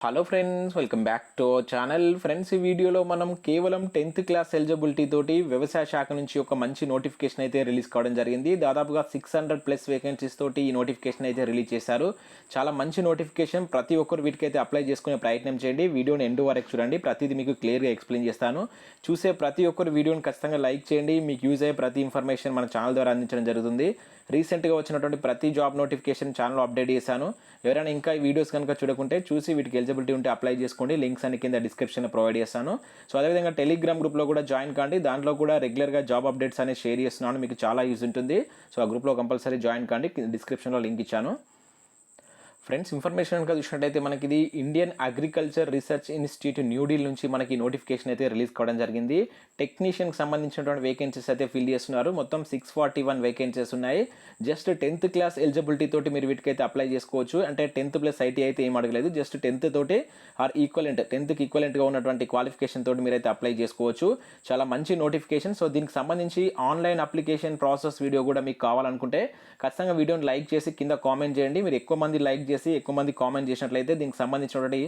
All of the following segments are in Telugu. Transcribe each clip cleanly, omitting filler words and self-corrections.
Hello friends, welcome back to our channel. Friends, ఈ వీడియోలో మనం కేవలం 10th క్లాస్ ఎలిజిబిలిటీ తోటి వ్యవసాయ శాఖ నుంచి ఒక మంచి నోటిఫికేషన్ అయితే రిలీజ్ కావడం జరిగింది. దాదాపుగా 600+ వేకెన్సీస్ తోటి ఈ నోటిఫికేషన్ అయితే రిలీజ్ చేశారు. చాలా మంచి నోటిఫికేషన్. ప్రతి ఒక్కరు వీటికైతే అప్లై చేసుకునే ప్రయత్నం చేయండి. వీడియోని ఎండ్ వరకు చూడండి, ప్రతిదీ మీకు క్లియర్గా ఎక్స్ప్లెయిన్ చేస్తాను. చూసే ప్రతి ఒక్కరు వీడియోని ఖచ్చితంగా లైక్ చేయండి. మీకు యూజ్ అయ్యే ప్రతి ఇన్ఫర్మేషన్ మన ఛానల్ ద్వారా అందించడం జరుగుతుంది. రీసెంట్గా వచ్చినటువంటి ప్రతి జాబ్ నోటిఫికేషన్ ఛానల్ అప్డేట్ చేశాను. ఎవరైనా ఇంకా ఈ వీడియోస్ కనుక చూడకుంటే చూసి వీటికి ఎలిజిబిలిటీ ఉంటే అప్లై చేసుకోండి. లింక్స్ అన్ని కింద డిస్క్రిప్షన్లో ప్రొవైడ్ చేస్తాను. సో అదేవిధంగా టెలిగ్రామ్ గ్రూప్లో కూడా జాయిన్ కాండి. దాంట్లో కూడా రెగ్యులర్గా జాబ్ అప్డేట్స్ అనేది షేర్ చేస్తున్నాను. మీకు చాలా యూజ్ ఉంటుంది. సో ఆ గ్రూప్లో కంపల్సరీ జాయిన్ కాండి. డిస్క్రిప్షన్లో లింక్ ఇచ్చాను. ఫ్రెండ్స్, ఇన్ఫర్మేషన్ కనుక చూసినట్టయితే మనకి ఇది Indian agriculture research institute New Delhi నుంచి మనకి నోటిఫికేషన్ అయితే రిలీజ్ కావడం జరిగింది. టెక్నీషియన్కి సంబంధించినటువంటి వేకెన్సీస్ అయితే ఫిల్ చేస్తున్నారు. మొత్తం 641 వేకెన్సీస్ ఉన్నాయి. జస్ట్ 10th క్లాస్ ఎలిజిబిలిటీ తోటి మీరు వీటికైతే అప్లై చేసుకోవచ్చు. అంటే 10th+ ఐటీ అయితే ఏం అడగలేదు. జస్ట్ 10th తోటి ఆర్ ఈక్వలెంట్ 10th ఈక్వలెంట్గా ఉన్నటువంటి క్వాలిఫికేషన్ తోటి మీరైతే అప్లై చేసుకోవచ్చు. చాలా మంచి నోటిఫికేషన్. సో దీనికి సంబంధించి ఆన్లైన్ అప్లికేషన్ ప్రాసెస్ వీడియో కూడా మీకు కావాలనుకుంటే ఖచ్చితంగా వీడియోని లైక్ చేసి కింద కామెంట్ చేయండి. మీరు ఎక్కువ మంది లైక్ చేసి ఎక్కువ మంది కామెంట్ చేసినట్లయితే దీనికి సంబంధించినటువంటి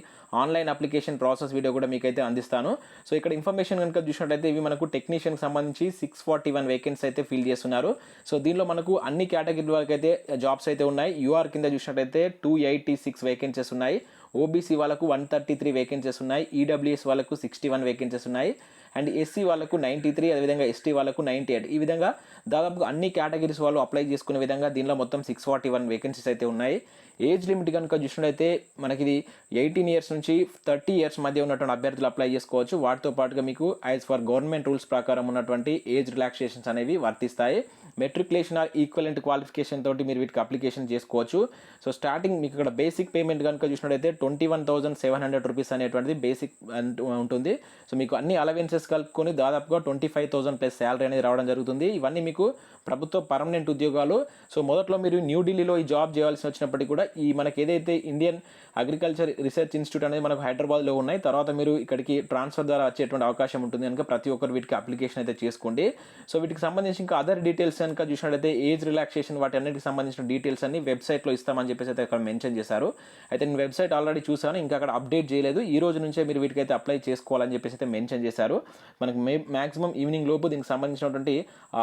ఆన్లైన్ అప్లికేషన్ ప్రాసెస్ వీడియో కూడా మీకైతే అందిస్తాను. సో ఇక్కడ ఇన్ఫర్మేషన్ కనుక చూసినట్లయితే ఇవి మనకు టెక్నీషియన్కి సంబంధించి 641 వేకెన్సీ అయితే ఫిల్ చేస్తున్నారు. సో దీనిలో మనకు అన్ని కేటగిరీ వరకు అయితే జాబ్స్ అయితే ఉన్నాయి. యూఆర్ కింద చూసినట్లయితే 286 వేకెన్సీస్ ఉన్నాయి. ఓబీసీ వాళ్ళకు 133 వేకెన్సీస్ ఉన్నాయి. ఈడబ్ల్యూఎస్ వాళ్ళకు 61 వేకెన్సీస్ ఉన్నాయి. అండ్ ఎస్సీ వాళ్ళకు 93, అదేవిధంగా ఎస్టీ వాళ్ళకు 98. ఈ విధంగా దాదాపుగా అన్ని కేటగిరీస్ వాళ్ళు అప్లై చేసుకునే విధంగా దీనిలో మొత్తం 641 వేకెన్సీస్ అయితే ఉన్నాయి. ఏజ్ లిమిట్ కనుక చూసినట్లయితే మనకి ఇది 18 ఇయర్స్ నుంచి 30 ఇయర్స్ మధ్య ఉన్నటువంటి అభ్యర్థులు అప్లై చేసుకోవచ్చు. వాటితో పాటుగా మీకు యాజ్ ఫర్ గవర్నమెంట్ రూల్స్ ప్రకారం ఉన్నటువంటి ఏజ్ రిలాక్సేషన్స్ అనేవి వర్తిస్తాయి. మెట్రికులేషన్ ఆర్ ఈక్వలెంట్ క్వాలిఫికేషన్ తోటి మీరు వీటికి అప్లికేషన్ చేసుకోవచ్చు. సో స్టార్టింగ్ మీకు ఇక్కడ బేసిక్ పేమెంట్ కనుక చూసినట్లయితే 21,700 రూపీస్ అనేటువంటిది బేసిక్ ఉంటుంది. సో మీకు అన్ని అలవెన్సెస్ కలుపుకొని దాదాపుగా 25,000+ శాలరీ అనేది రావడం జరుగుతుంది. ఇవన్నీ మీకు ప్రభుత్వ పర్మనెంట్ ఉద్యోగాలు. సో మొదట్లో మీరు న్యూఢిల్లీలో ఈ జాబ్ చేయాల్సి వచ్చినప్పటికీ కూడా ఈ మనకి ఏదైతే ఇండియన్ అగ్రికల్చర్ రీసెర్చ్ ఇన్స్టిట్యూట్ అనేది మనకు హైదరాబాద్లో ఉన్నాయి. తర్వాత మీరు ఇక్కడికి ట్రాన్స్ఫర్ ద్వారా వచ్చేటువంటి అవకాశం ఉంటుంది కనుక ప్రతి ఒక్కరు వీటికి అప్లికేషన్ అయితే చేసుకోండి. సో వీటికి సంబంధించి ఇంకా అదర్ డీటెయిల్స్ కనుక చూసినట్లయితే ఏజ్ రిలాక్సేషన్ వాటి అన్నిటికి సంబంధించిన డీటెయిల్స్ అన్ని వెబ్సైట్లో ఇస్తామని చెప్పేసి అయితే అక్కడ మెన్షన్ చేశారు. అయితే నేను వెబ్సైట్ ఆల్రెడీ చూసాను, ఇంకా అక్కడ అప్డేట్ చేయలేదు. ఈ రోజు నుంచే మీరు వీటికైతే అప్లై చేసుకోవాలని చెప్పేసి అయితే మెన్షన్ చేశారు. మనకు మ్యాక్సిమం ఈవినింగ్ లోపు దీనికి సంబంధించినటువంటి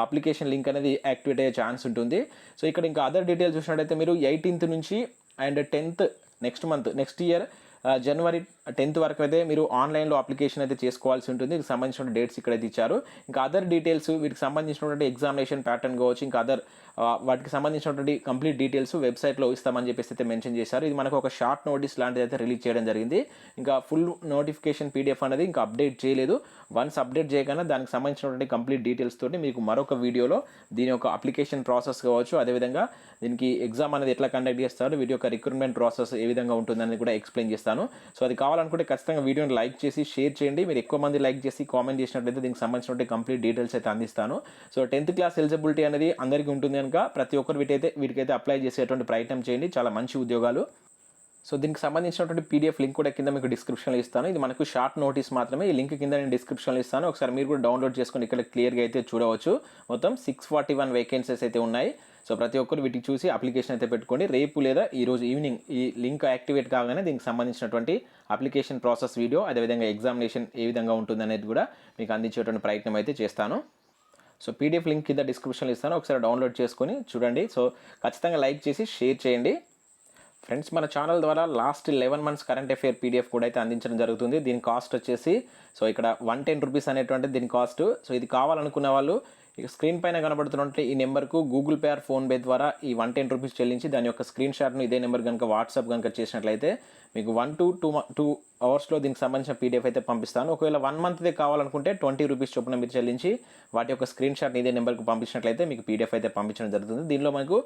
అప్లికేషన్ లింక్ అనేది యాక్టివేట్ అయ్యే ఛాన్స్ ఉంటుంది. సో ఇక్కడ ఇంకా అదర్ డీటెయిల్స్ చూసినట్టయితే మీరు 18th నుంచి and 10th next year January 10th వరకు అయితే మీరు ఆన్లైన్లో అప్లికేషన్ అయితే చేసుకోవాల్సి ఉంటుంది. దీనికి సంబంధించిన డేట్స్ ఇక్కడైతే ఇచ్చారు. ఇంకా అదర్ డీటెయిల్స్ వీటికి సంబంధించినటువంటి ఎగ్జామినేషన్ ప్యాటర్న్ కావచ్చు, ఇంకా అదర్ వాటికి సంబంధించినటువంటి కంప్లీట్ డీటెయిల్స్ వెబ్సైట్లో ఇస్తామని చెప్పేసి అయితే మెన్షన్ చేశారు. ఇది మనకు ఒక షార్ట్ నోటీస్ లాంటిది అయితే రిలీజ్ చేయడం జరిగింది. ఇంకా ఫుల్ నోటిఫికేషన్ PDF అనేది ఇంకా అప్డేట్ చేయలేదు. వన్స్ అప్డేట్ చేయగానే దానికి సంబంధించినటువంటి కంప్లీట్ డీటెయిల్స్ తోటి మీకు మరొక వీడియోలో దీని యొక్క అప్లికేషన్ ప్రాసెస్ కావచ్చు, అదేవిధంగా దీనికి ఎగ్జామ్ అనేది ఎట్లా కండక్ట్ చేస్తారు, వీడియో యొక్క రిక్రూట్మెంట్ ప్రాసెస్ ఏ విధంగా ఉంటుందని కూడా ఎక్స్ప్లెయిన్ చేస్తాను. సో అది కావాలనుకుంటే ఖచ్చితంగా వీడియోని లైక్ చేసి షేర్ చేయండి. మీరు ఎక్కువ మంది లైక్ చేసి కామెంట్ చేసినట్లయితే దీనికి సంబంధించిన కంప్లీట్ డీటెయిల్స్ అయితే అందిస్తాను. సో 10th క్లాస్ ఎలిజిబిలిటీ అనేది అందరికీ ఉంటుంది కనుక ప్రతి ఒక్కరు వీటికైతే అప్లై చేసేటువంటి ప్రయత్నం చేయండి. చాలా మంచి ఉద్యోగాలు. సో దీనికి సంబంధించినటువంటి PDF లింక్ కూడా కింద మీకు డిస్క్రిప్షన్లో ఇస్తాను. ఇది మనకు షార్ట్ నోటీస్ మాత్రమే. ఈ లింక్ కింద నేను డిస్క్రిప్షన్లో ఇస్తాను. ఒకసారి మీరు కూడా డౌన్లోడ్ చేసుకొని ఇక్కడ క్లియర్గా అయితే చూడవచ్చు. మొత్తం 641 వేకెన్సీస్ అయితే ఉన్నాయి. సో ప్రతి ఒక్కరు వీటికి చూసి అప్లికేషన్ అయితే పెట్టుకోండి. రేపు లేదా ఈరోజు ఈవినింగ్ ఈ లింక్ యాక్టివేట్ కాగానే దీనికి సంబంధించినటువంటి అప్లికేషన్ ప్రాసెస్ వీడియో, అదేవిధంగా ఎగ్జామినేషన్ ఏ విధంగా ఉంటుంది అనేది కూడా మీకు అందించేటువంటి ప్రయత్నం అయితే చేస్తాను. సో PDF లింక్ కింద డిస్క్రిప్షన్లో ఇస్తాను. ఒకసారి డౌన్లోడ్ చేసుకొని చూడండి. సో ఖచ్చితంగా లైక్ చేసి షేర్ చేయండి. ఫ్రెండ్స్, మన ఛానల్ ద్వారా last 11 months current affair PDF కూడా అయితే అందించడం జరుగుతుంది. దీని కాస్ట్ వచ్చేసి సో ఇక్కడ 110 రూపీస్ అనేటువంటి దీని కాస్ట్. సో ఇది కావాలనుకున్న వాళ్ళు ఇక స్క్రీన్ పైన కనబడుతున్నట్టు ఈ నెంబర్కు గూగుల్ పే ఆర్ ఫోన్పే ద్వారా ఈ 110 రూపీస్ చెల్లించి దాని యొక్క స్క్రీన్ షాట్ను ఇదే నెంబర్ కనుక వాట్సాప్ కనుక చేసినట్లయితే మీకు 1 to 2 అవర్స్లో దీనికి సంబంధించిన PDF అయితే పంపిస్తాను. ఒకవేళ 1 monthదే కావాలనుకుంటే 20 రూపీస్ చొప్పున మీరు చెల్లించి వాటి యొక్క స్క్రీన్ షాట్ ఇదే నెంబర్కి పంపించినట్లయితే మీకు PDF అయితే పంపించడం జరుగుతుంది. దీనిలో మనకు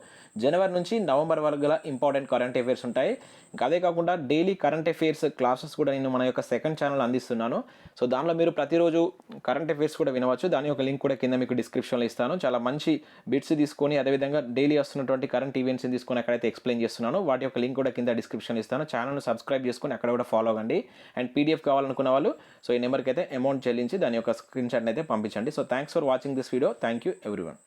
జనవరి నుంచి నవంబర్ వరకు గల ఇంపార్టెంట్ కరెంట్ అఫేర్స్ ఉంటాయి. ఇంకా అదే కాకుండా డైలీ కరెంట్ అఫేర్స్ క్లాసెస్ కూడా నేను మన యొక్క సెకండ్ ఛానల్ అందిస్తున్నాను. సో దానిలో మీరు ప్రతిరోజు కరెంట్ అఫేర్స్ కూడా వినవచ్చు. దాని యొక్క లింక్ కూడా కింద మీకు డిస్క్రిప్షన్లో ఇస్తాను. చాలా మంచి బిట్స్ తీసుకొని అదేవిధంగా డైలీ వస్తున్నటువంటి కరెంట్ ఈవెంట్స్ని తీసుకొని అక్కడైతే ఎక్స్ప్లెయిన్ చేస్తున్నాను. వాటి యొక్క లింక్ కూడా కింద డిస్క్రిప్షన్లో ఇస్తాను. ఛానల్ను సబ్స్క్రైబ్ చేసుకొని అక్కడ కూడా ఫాలో అవ్వండి. అండ్ PDF కావాలనుకున్న వాళ్ళు సో ఈ నెంబర్కి అయితే అమౌంట్ చెల్లించి దాని యొక్క స్క్రీన్ షాట్ని అయితే పంపించండి. So thanks for watching this video. Thank you everyone.